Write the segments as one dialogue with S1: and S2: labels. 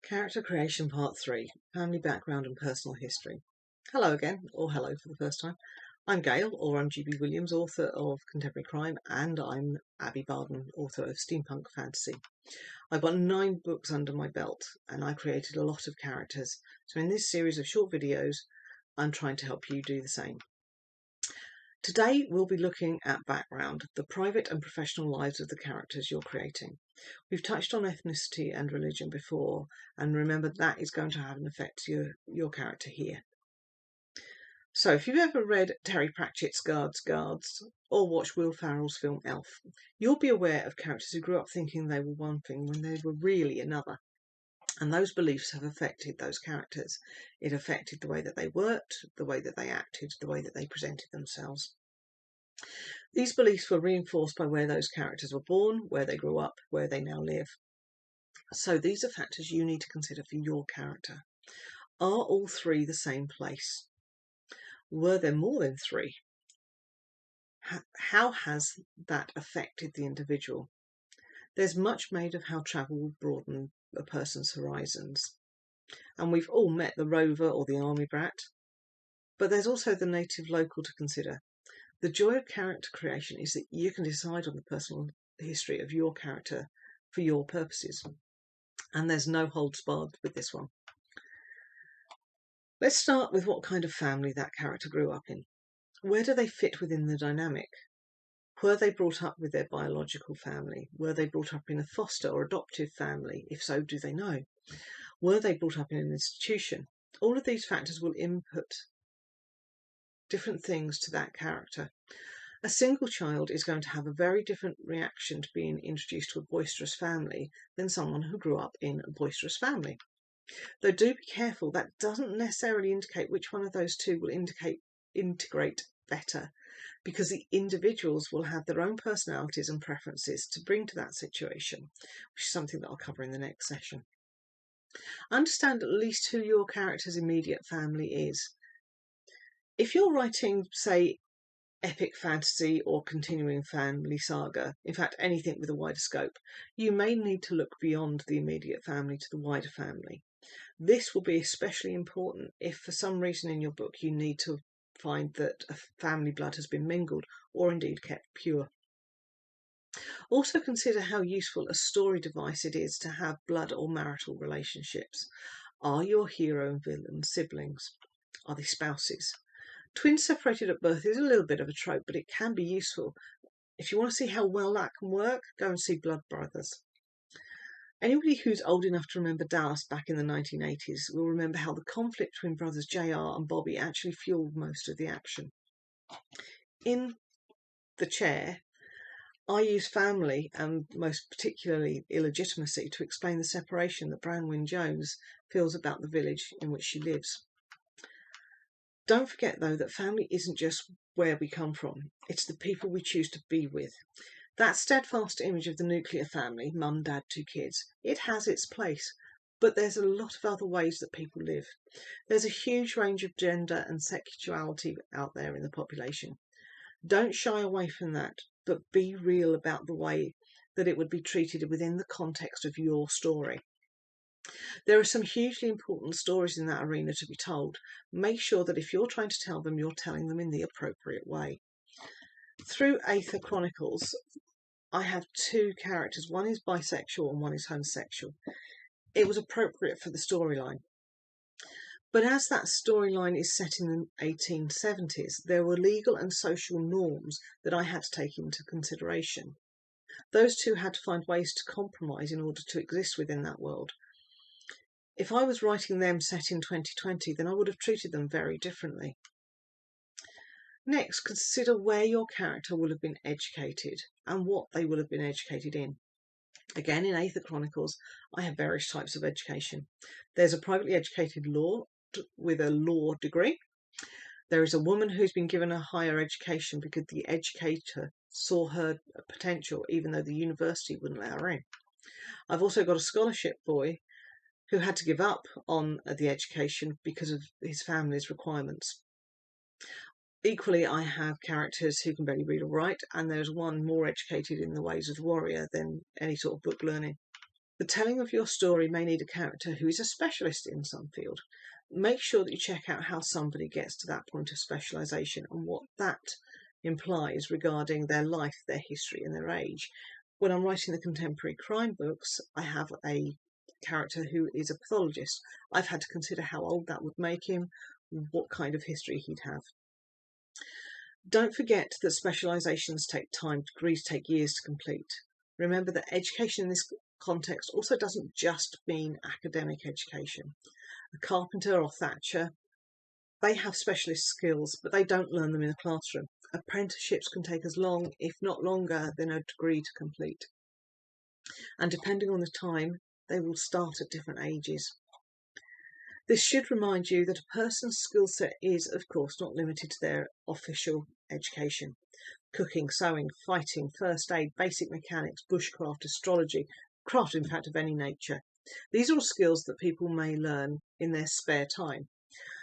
S1: Character Creation Part 3, Family Background and Personal History. Hello again, or hello for the first time. I'm Gail, or I'm GB Williams, author of Contemporary Crime, and I'm Abby Barden, author of Steampunk Fantasy. I've got 9 books under my belt, and I created a lot of characters. So in this series of short videos, I'm trying to help you do the same. Today we'll be looking at background, the private and professional lives of the characters you're creating. We've touched on ethnicity and religion before, and remember that is going to have an effect to your character here. So if you've ever read Terry Pratchett's Guards or watched Will Ferrell's film Elf, you'll be aware of characters who grew up thinking they were one thing when they were really another. And those beliefs have affected those characters. It affected the way that they worked, the way that they acted, the way that they presented themselves. These beliefs were reinforced by where those characters were born, where they grew up, where they now live. So these are factors you need to consider for your character. Are all 3 the same place? Were there more than 3? How has that affected the individual? There's much made of how travel will broaden a person's horizons. And we've all met the rover or the army brat. But there's also the native local to consider. The joy of character creation is that you can decide on the personal history of your character for your purposes. And there's no holds barred with this one. Let's start with what kind of family that character grew up in. Where do they fit within the dynamic? Were they brought up with their biological family? Were they brought up in a foster or adoptive family? If so, do they know? Were they brought up in an institution? All of these factors will input different things to that character. A single child is going to have a very different reaction to being introduced to a boisterous family than someone who grew up in a boisterous family. Though do be careful, that doesn't necessarily indicate which one of those 2 will integrate better, because the individuals will have their own personalities and preferences to bring to that situation, which is something that I'll cover in the next session. Understand at least who your character's immediate family is. If you're writing, say, epic fantasy or continuing family saga, in fact anything with a wider scope, you may need to look beyond the immediate family to the wider family. This will be especially important if for some reason in your book you need to find that a family blood has been mingled or indeed kept pure. Also consider how useful a story device it is to have blood or marital relationships. Are your hero and villain siblings? Are they spouses? Twins separated at birth is a little bit of a trope, but it can be useful. If you want to see how well that can work, go and see Blood Brothers. Anybody who's old enough to remember Dallas back in the 1980s will remember how the conflict between brothers JR and Bobby actually fueled most of the action. In The Chair, I use family and most particularly illegitimacy to explain the separation that Branwyn Jones feels about the village in which she lives. Don't forget, though, that family isn't just where we come from. It's the people we choose to be with. That steadfast image of the nuclear family, mum, dad, 2 kids, it has its place. But there's a lot of other ways that people live. There's a huge range of gender and sexuality out there in the population. Don't shy away from that, but be real about the way that it would be treated within the context of your story. There are some hugely important stories in that arena to be told. Make sure that if you're trying to tell them, you're telling them in the appropriate way. Through Aether Chronicles, I have 2 characters. One is bisexual and one is homosexual. It was appropriate for the storyline. But as that storyline is set in the 1870s, there were legal and social norms that I had to take into consideration. Those 2 had to find ways to compromise in order to exist within that world. If I was writing them set in 2020, then I would have treated them very differently. Next, consider where your character will have been educated and what they will have been educated in. Again, in Aether Chronicles, I have various types of education. There's a privately educated law with a law degree. There is a woman who's been given a higher education because the educator saw her potential even though the university wouldn't let her in. I've also got a scholarship boy who had to give up on the education because of his family's requirements. Equally, I have characters who can barely read or write, and there's one more educated in the ways of the warrior than any sort of book learning. The telling of your story may need a character who is a specialist in some field. Make sure that you check out how somebody gets to that point of specialisation and what that implies regarding their life, their history and their age. When I'm writing the contemporary crime books, I have a character who is a pathologist. I've had to consider how old that would make him, what kind of history he'd have. Don't forget that specialisations take time, degrees take years to complete. Remember that education in this context also doesn't just mean academic education. A carpenter or thatcher, they have specialist skills, but they don't learn them in a classroom. Apprenticeships can take as long, if not longer, than a degree to complete. And depending on the time, they will start at different ages. This should remind you that a person's skill set is, of course, not limited to their official education. Cooking, sewing, fighting, first aid, basic mechanics, bushcraft, astrology, craft in fact of any nature. These are all skills that people may learn in their spare time.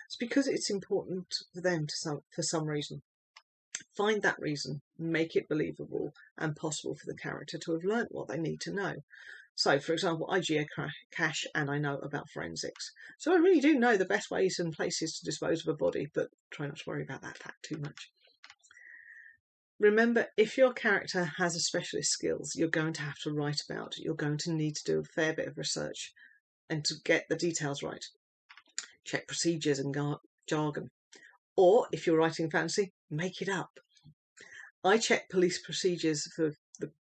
S1: It's because it's important for them for some reason. Find that reason, make it believable and possible for the character to have learnt what they need to know. So, for example, I geocache and I know about forensics. So I really do know the best ways and places to dispose of a body, but try not to worry about that fact too much. Remember, if your character has a specialist skills you're going to have to write about, you're going to need to do a fair bit of research and to get the details right. Check procedures and jargon. Or, if you're writing fantasy, make it up. I check police procedures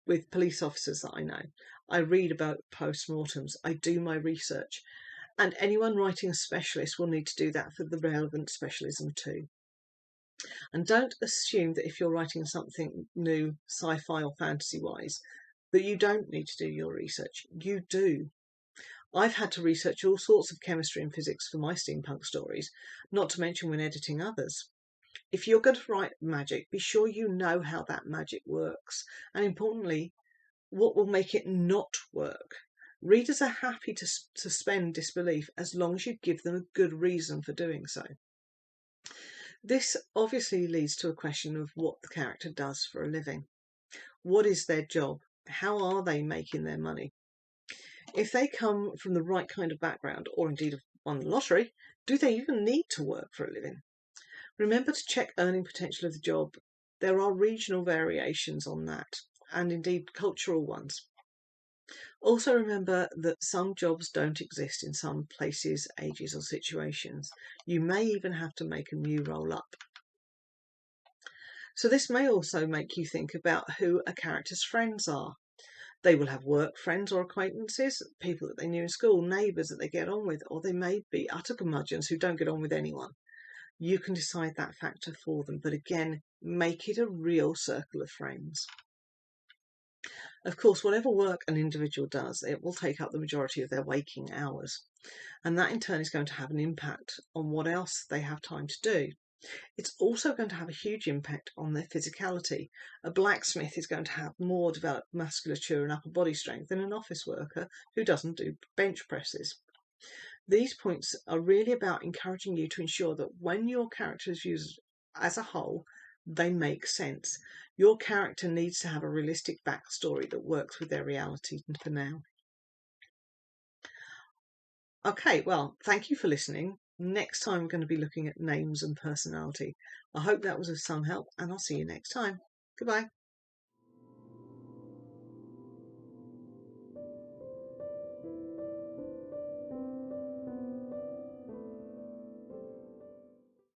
S1: with police officers that I know. I read about post-mortems. I do my research. And anyone writing a specialist will need to do that for the relevant specialism too. And don't assume that if you're writing something new, sci-fi or fantasy-wise, that you don't need to do your research. You do. I've had to research all sorts of chemistry and physics for my steampunk stories, not to mention when editing others. If you're going to write magic, be sure you know how that magic works, and importantly, what will make it not work. Readers are happy to suspend disbelief as long as you give them a good reason for doing so. This obviously leads to a question of what the character does for a living. What is their job? How are they making their money? If they come from the right kind of background, or indeed have won the lottery, do they even need to work for a living? Remember to check earning potential of the job. There are regional variations on that, and indeed cultural ones. Also remember that some jobs don't exist in some places, ages or situations. You may even have to make a new role up. So this may also make you think about who a character's friends are. They will have work friends or acquaintances, people that they knew in school, neighbours that they get on with, or they may be utter curmudgeons who don't get on with anyone. You can decide that factor for them, but again, make it a real circle of friends. Of course, whatever work an individual does, it will take up the majority of their waking hours. And that in turn is going to have an impact on what else they have time to do. It's also going to have a huge impact on their physicality. A blacksmith is going to have more developed musculature and upper body strength than an office worker who doesn't do bench presses. These points are really about encouraging you to ensure that when your character is used as a whole, they make sense. Your character needs to have a realistic backstory that works with their reality for now. Okay, well, thank you for listening. Next time we're going to be looking at names and personality. I hope that was of some help, and I'll see you next time. Goodbye.